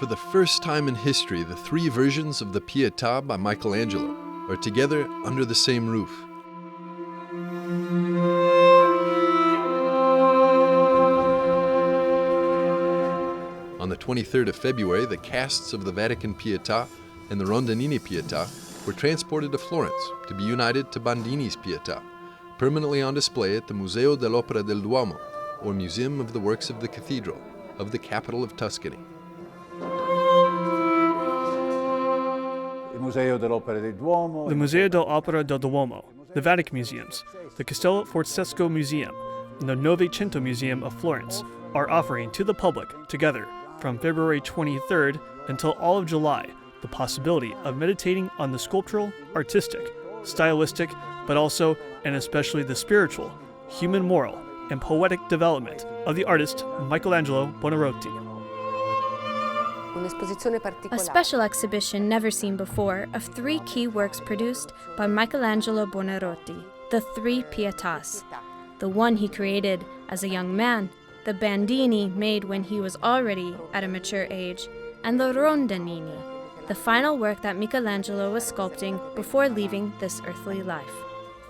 For the first time in history, the three versions of the Pieta by Michelangelo are together under the same roof. On the 23rd of February, the casts of the Vatican Pieta and the Rondanini Pieta were transported to Florence to be united to Bandini's Pieta, permanently on display at the Museo dell'Opera del Duomo, or Museum of the Works of the Cathedral, of the capital of Tuscany. The Museo dell'Opera del Duomo, the Vatican Museums, the Castello Forzesco Museum, and the Novecento Museum of Florence are offering to the public, together, from February 23rd until all of July, the possibility of meditating on the sculptural, artistic, stylistic, but also and especially the spiritual, human moral, and poetic development of the artist Michelangelo Buonarroti. A special exhibition never seen before of three key works produced by Michelangelo Buonarroti, the three Pietas. The one he created as a young man, the Bandini made when he was already at a mature age, and the Rondanini, the final work that Michelangelo was sculpting before leaving this earthly life.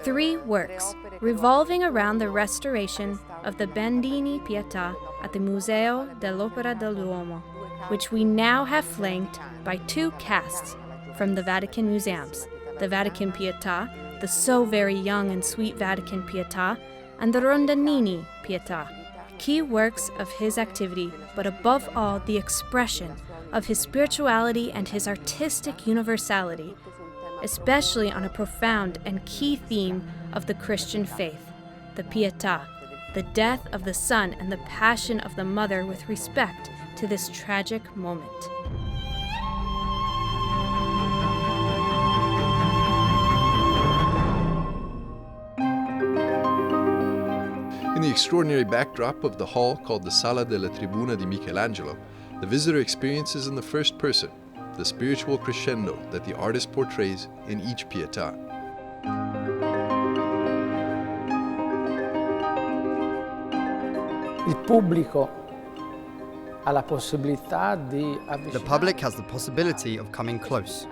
Three works revolving around the restoration of the Bandini Pieta at the Museo dell'Opera del Duomo, which we now have flanked by two casts from the Vatican Museums, the Vatican Pieta, the so very young and sweet Vatican Pieta, and the Rondanini Pieta, key works of his activity, but above all the expression of his spirituality and his artistic universality, especially on a profound and key theme of the Christian faith, the Pieta, the death of the Son and the passion of the Mother with respect to this tragic moment. In the extraordinary backdrop of the hall called the Sala della Tribuna di Michelangelo, the visitor experiences in the first person the spiritual crescendo that the artist portrays in each Pietà. The public has the possibility of coming close,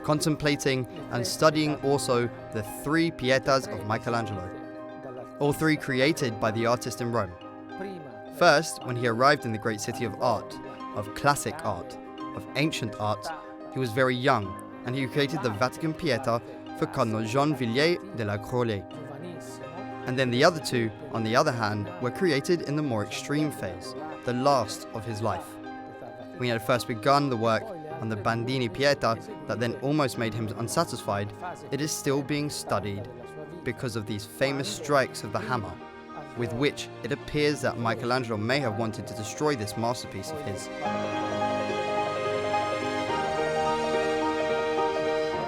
contemplating and studying also the three Pietas of Michelangelo, all three created by the artist in Rome. First, when he arrived in the great city of art, of classic art, of ancient art, he was very young, and he created the Vatican Pieta for Cardinal Jean Villiers de la Croix. And then the other two, on the other hand, were created in the more extreme phase, the last of his life. When he had first begun the work on the Bandini Pieta that then almost made him unsatisfied, it is still being studied because of these famous strikes of the hammer, with which it appears that Michelangelo may have wanted to destroy this masterpiece of his.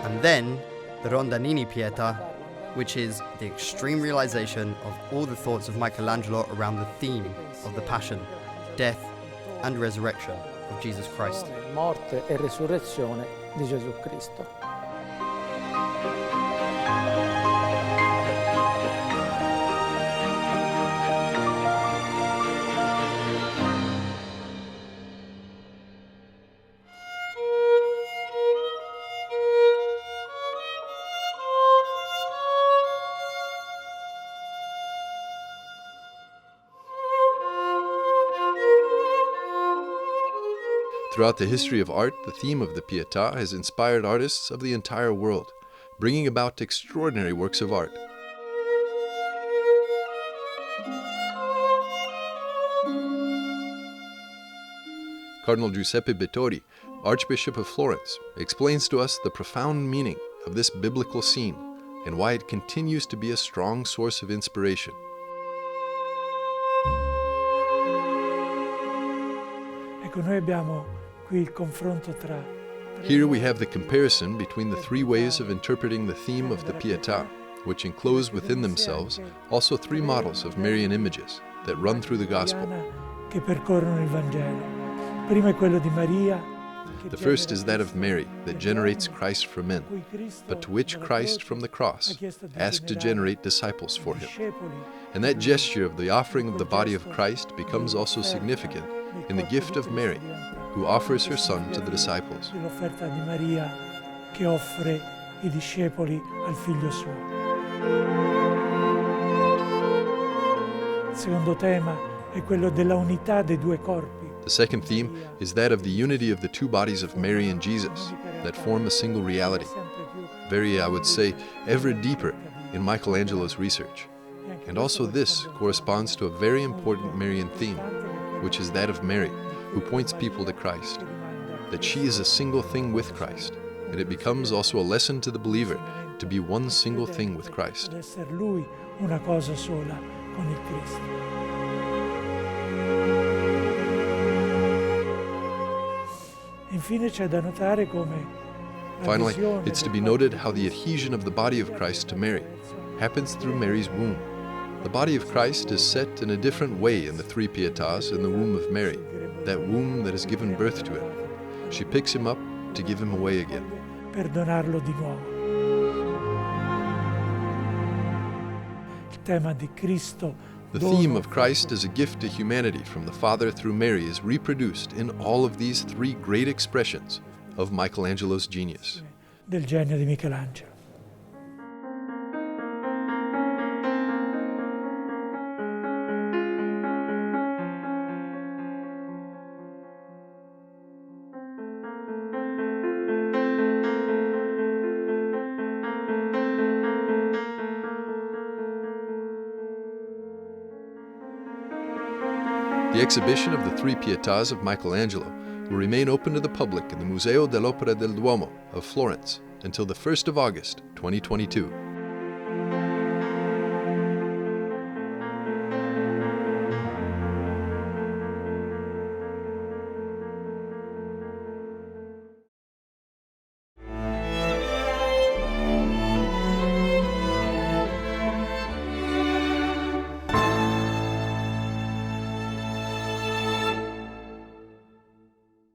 And then, the Rondanini Pieta, which is the extreme realization of all the thoughts of Michelangelo around the theme of the Passion, death, and resurrection of Jesus Christ. Morte e resurrezione di Gesù Cristo. Throughout the history of art, the theme of the Pietà has inspired artists of the entire world, bringing about extraordinary works of art. Cardinal Giuseppe Bettori, Archbishop of Florence, explains to us the profound meaning of this biblical scene and why it continues to be a strong source of inspiration. Here we have the comparison between the three ways of interpreting the theme of the Pietà, which enclose within themselves also three models of Marian images that run through the Gospel. The first is that of Mary, that generates Christ for men, but to which Christ from the cross asked to generate disciples for him. And that gesture of the offering of the body of Christ becomes also significant in the gift of Mary, who offers her son to the disciples. L'offerta di Maria che offre i discepoli al figlio suo. Il secondo tema è quello della unità dei due corpi. The second theme is that of the unity of the two bodies of Mary and Jesus that form a single reality. Very, I would say, ever deeper in Michelangelo's research. And also this corresponds to a very important Marian theme, which is that of Mary, who points people to Christ, that she is a single thing with Christ, and it becomes also a lesson to the believer to be one single thing with Christ. Ad essere lui una cosa sola con il Cristo. Infine c'è da notare come Finally, it's to be noted how the adhesion of the body of Christ to Mary happens through Mary's womb. The body of Christ is set in a different way in the three Pietas in the womb of Mary, that womb that has given birth to him. She picks him up to give him away again. per donarlo di nuovo. Il tema di Cristo. The theme of Christ as a gift to humanity from the Father through Mary is reproduced in all of these three great expressions of Michelangelo's genius. Del genio di Michelangelo. The exhibition of the three Pietas of Michelangelo will remain open to the public in the Museo dell'Opera del Duomo of Florence until the 1st of August, 2022.